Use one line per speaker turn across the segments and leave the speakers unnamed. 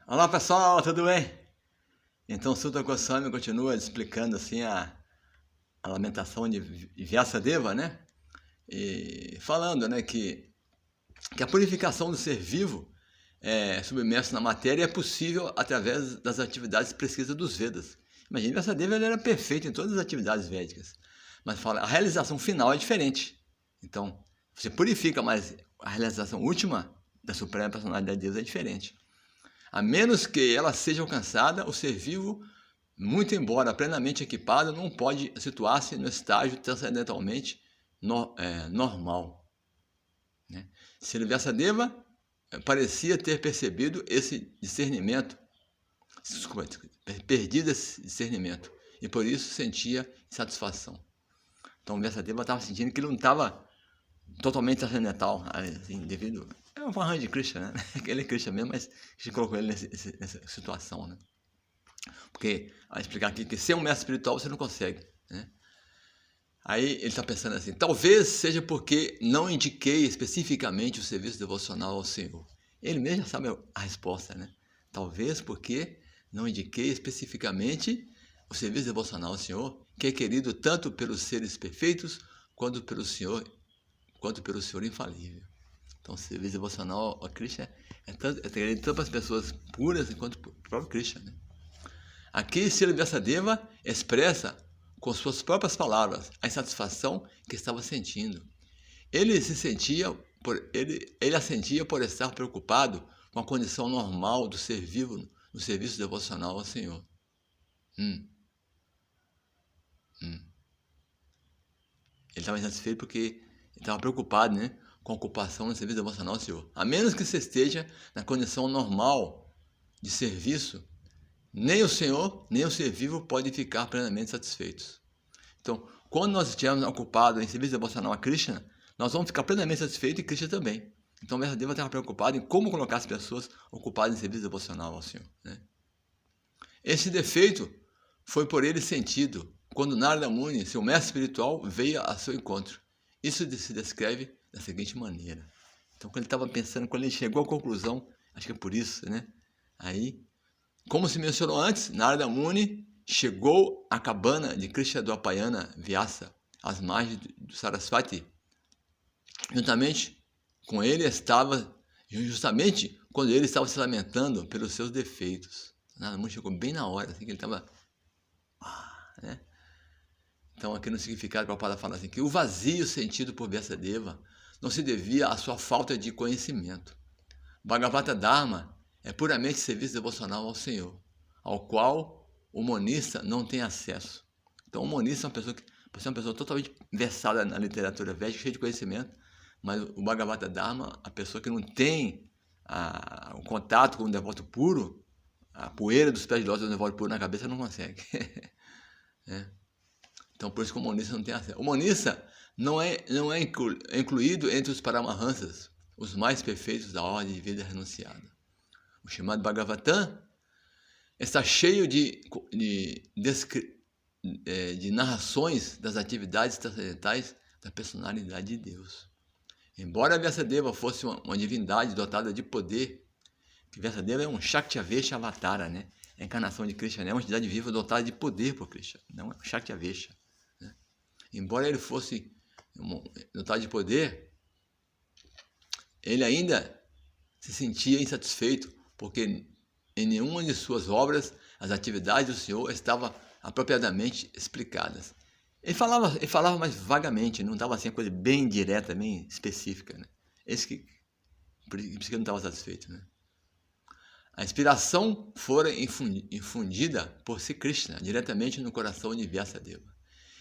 Olá pessoal, tudo bem? Então Sutta Goswami continua explicando assim a lamentação de Vyasadeva, né? E falando, né, que a purificação do ser vivo submerso na matéria é possível através das atividades prescritas dos Vedas. Imagina, Vyasadeva ele era perfeito em todas as atividades védicas, mas fala, a realização final é diferente. Então, você purifica, mas a realização última da Suprema Personalidade de Deus é diferente. A menos que ela seja alcançada, o ser vivo, muito embora plenamente equipado, não pode situar-se no estágio transcendentalmente normal. Né? Vyasadeva parecia ter percebido esse discernimento, perdido esse discernimento, e por isso sentia insatisfação. Então Vyasadeva estava sentindo que ele não estava totalmente transcendental, assim, devido... É um arranjo de Krishna, né? Ele é Krishna mesmo, mas a gente colocou ele nessa situação, né? Porque, a explicar aqui que ser um mestre espiritual você não consegue, né? Aí ele está pensando assim, talvez seja porque não indiquei especificamente o serviço devocional ao Senhor. Ele mesmo já sabe a resposta, né? Talvez porque não indiquei especificamente o serviço devocional ao Senhor, que é querido tanto pelos seres perfeitos quanto pelo Senhor infalível. Então, o serviço devocional ao Krishna é tanto para as pessoas puras quanto para o próprio Krishna, né? Aqui, Srila Vyasadeva expressa com suas próprias palavras a insatisfação que estava sentindo. Ele a sentia por estar preocupado com a condição normal do ser vivo no serviço devocional ao Senhor. Ele estava insatisfeito porque ele estava preocupado, né, com a ocupação no serviço devocional ao Senhor. A menos que você esteja na condição normal de serviço, nem o Senhor, nem o ser vivo podem ficar plenamente satisfeitos. Então, quando nós estivermos ocupados em serviço devocional a Krishna, nós vamos ficar plenamente satisfeitos e Krishna também. Então, o verdadeiro estava preocupado em como colocar as pessoas ocupadas em serviço devocional ao Senhor, né? Esse defeito foi por ele sentido quando Narada Muni, seu mestre espiritual, veio a seu encontro. Isso se descreve da seguinte maneira. Então, quando ele estava pensando, quando ele chegou à conclusão, acho que é por isso, né? Aí, como se mencionou antes, Narada Muni chegou à cabana de Krishna Dwapayana Vyasa, às margens do Sarasvati. Justamente quando ele estava se lamentando pelos seus defeitos. Narada Muni chegou bem na hora, assim que ele estava... né? Então, aqui no significado, Prabhupada fala assim, que o vazio sentido por Vyasadeva não se devia à sua falta de conhecimento. Bhagavata Dharma é puramente serviço devocional ao Senhor, ao qual o monista não tem acesso. Então, o monista é uma pessoa totalmente versada na literatura védica, cheia de conhecimento, mas o Bhagavata Dharma, a pessoa que não tem o contato com o devoto puro, a poeira dos pés de lótus do devoto puro na cabeça não consegue. É. Então, por isso que o monista não tem acesso. O monista não é incluído entre os Paramahansas, os mais perfeitos da ordem de vida renunciada. O Srimad Bhagavatam está cheio de narrações das atividades transcendentais da personalidade de Deus. Embora Vyasadeva fosse uma divindade dotada de poder, que Vyasadeva é um Shaktavesha Avatara, né? A encarnação de Krishna, né? É uma entidade viva dotada de poder por Krishna, não é um Shaktavesha. Né? Embora ele fosse dotado de poder, ele ainda se sentia insatisfeito, porque em nenhuma de suas obras as atividades do Senhor estavam apropriadamente explicadas. Ele falava mais vagamente, não estava assim a coisa bem direta, bem específica, né? Por isso que ele não estava satisfeito, né? A inspiração fora infundida por Sri Krishna diretamente no coração de Vyasadeva.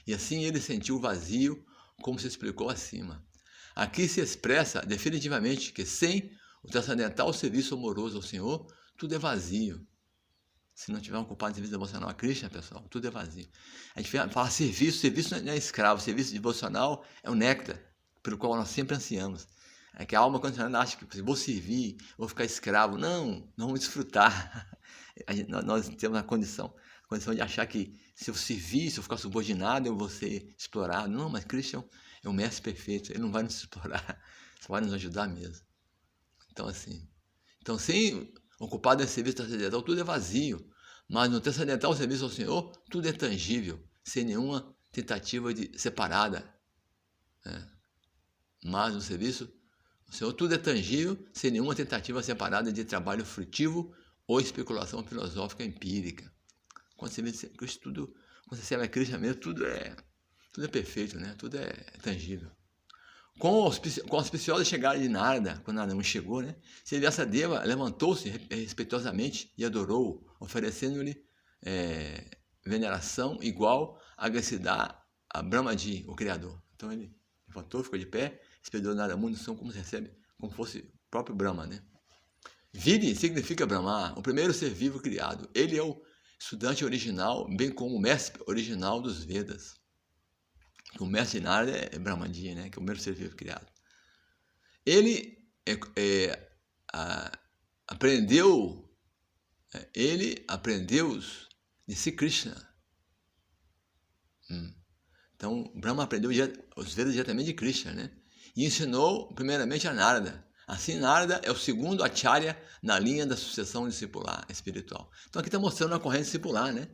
E assim ele sentiu o vazio, como se explicou acima. Aqui se expressa definitivamente que sem o transcendental serviço amoroso ao Senhor, tudo é vazio. Se não tiver ocupado em serviço devocional a Krishna, pessoal, tudo é vazio. A gente fala serviço não é escravo, serviço devocional é o néctar, pelo qual nós sempre ansiamos. É que a alma condicionada acha que vou servir, vou ficar escravo. Não vamos desfrutar. Nós temos a condição de achar que se eu servir, se eu ficar subordinado, eu vou ser explorado. Não, mas Krishna é o mestre perfeito, ele não vai nos explorar, só vai nos ajudar mesmo. Então, assim, sem ocupado em serviço transcendental, tudo é vazio. Mas no transcendental, o serviço ao Senhor, tudo é tangível, sem nenhuma tentativa de separada. Mas no serviço ao Senhor, tudo é tangível, sem nenhuma tentativa separada de trabalho frutivo ou especulação filosófica empírica. Quando você vê Cristo, tudo, quando você serve a Cristo mesmo, tudo é perfeito, né? Tudo é tangível. Com a auspiciosa chegada de Narada, quando Narada chegou, né? Vyasadeva levantou-se respeitosamente e adorou, oferecendo-lhe veneração igual a que se dá a Brahmaji, o Criador. Então ele levantou, ficou de pé, expediu Narada Muni, como se recebe, como fosse o próprio Brahma, né? Vidi significa Brahma, o primeiro ser vivo criado. Ele é o estudante original, bem como o mestre original dos Vedas. O mestre de Narada é Brahmaji, né? Que é o primeiro ser vivo criado. Ele aprendeu de Sri Krishna. Então, Brahma aprendeu os Vedas diretamente de Krishna, né? E ensinou primeiramente a Narada. Assim, Narada é o segundo acharya na linha da sucessão discipular espiritual. Então, aqui está mostrando a corrente discipular, né?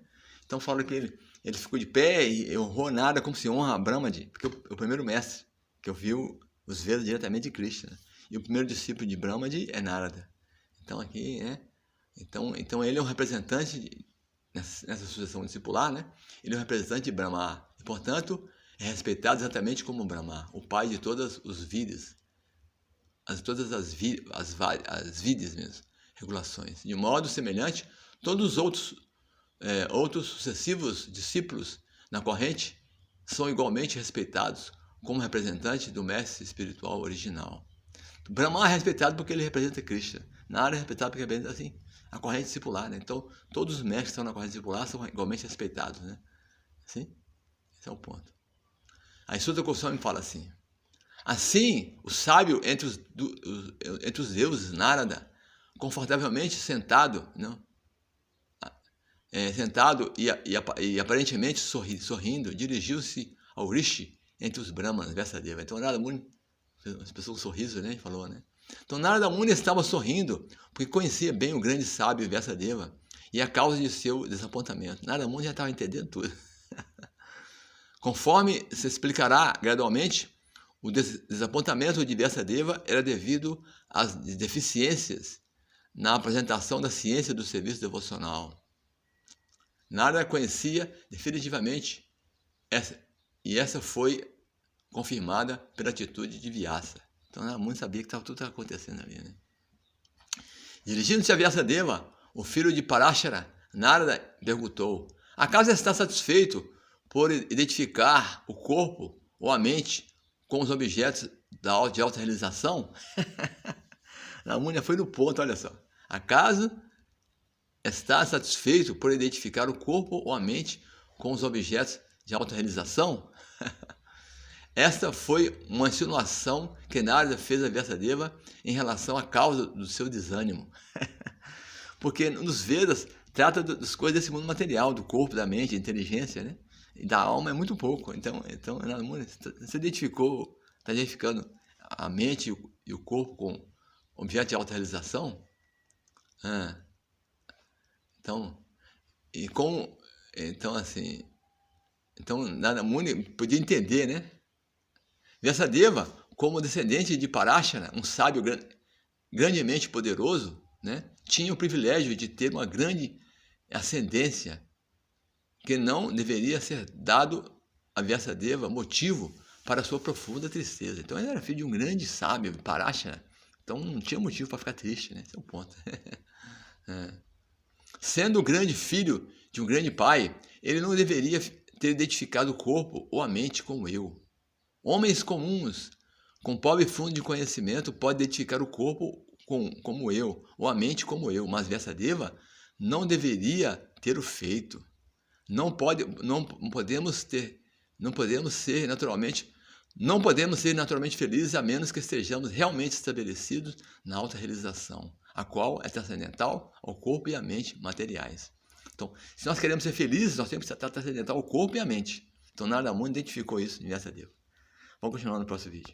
Então, fala que ele ficou de pé e honrou Narada como se honra a Brahmaji, porque o primeiro mestre que ouviu os Vedas diretamente de Krishna. E o primeiro discípulo de Brahmaji é Narada. Então, aqui, né? Então ele é um representante nessa sucessão discipular, né? Ele é um representante de Brahma. E, portanto, é respeitado exatamente como Brahma, o pai de todas os vidas, todas as vidas mesmo, regulações. De modo semelhante, todos os outros sucessivos discípulos na corrente são igualmente respeitados como representante do mestre espiritual original. Brahma é respeitado porque ele representa Krishna. Narada é respeitado porque representa assim, a corrente discipular, né? Então, todos os mestres que estão na corrente discipular são igualmente respeitados, né? Assim? Esse é o ponto. Aí Sutta Goswami fala assim: assim, o sábio entre os deuses, Narada, confortavelmente sentado, não? Sentado e aparentemente sorrindo, dirigiu-se ao Rishi entre os Brahmanas, Vyasadeva. Então, Narada Muni, as pessoas com sorriso, né? Falou, né? Então, Narada Muni estava sorrindo porque conhecia bem o grande sábio Vyasadeva e a causa de seu desapontamento. Narada Muni já estava entendendo tudo. Conforme se explicará gradualmente, o desapontamento de Vyasadeva era devido às deficiências na apresentação da ciência do serviço devocional. Narada conhecia definitivamente essa foi confirmada pela atitude de Vyasa. Então Narada Muni sabia que tudo estava acontecendo ali, né? Dirigindo-se a Vyasadeva, o filho de Parashara, Narada perguntou: acaso está satisfeito por identificar o corpo ou a mente com os objetos de alta realização? Narada Muni foi no ponto, olha só. Acaso está satisfeito por identificar o corpo ou a mente com os objetos de autorrealização? Esta foi uma insinuação que Narada fez a Vyasadeva em relação à causa do seu desânimo. Porque nos Vedas trata das coisas desse mundo material, do corpo, da mente, da inteligência, né? E da alma é muito pouco. Então Narada Muni, você está identificando a mente e o corpo com objetos de autorrealização? Então Narada Muni podia entender, né? Vyasadeva, como descendente de Parashara, um sábio grandemente poderoso, né, tinha o privilégio de ter uma grande ascendência que não deveria ser dado a Vyasadeva motivo para sua profunda tristeza. Então ele era filho de um grande sábio, Parashara, então não tinha motivo para ficar triste, né? Esse é o ponto. Sendo o grande filho de um grande pai, ele não deveria ter identificado o corpo ou a mente como eu. Homens comuns, com pobre fundo de conhecimento, podem identificar o corpo como eu, ou a mente como eu, mas Vyasadeva não deveria ter o feito. Não podemos ser naturalmente felizes a menos que estejamos realmente estabelecidos na autorrealização, a qual é transcendental ao corpo e à mente materiais. Então, se nós queremos ser felizes, nós temos que estar transcendental ao corpo e à mente. Então, Narada Muni identificou isso em Vyasadeva. Vamos continuar no próximo vídeo.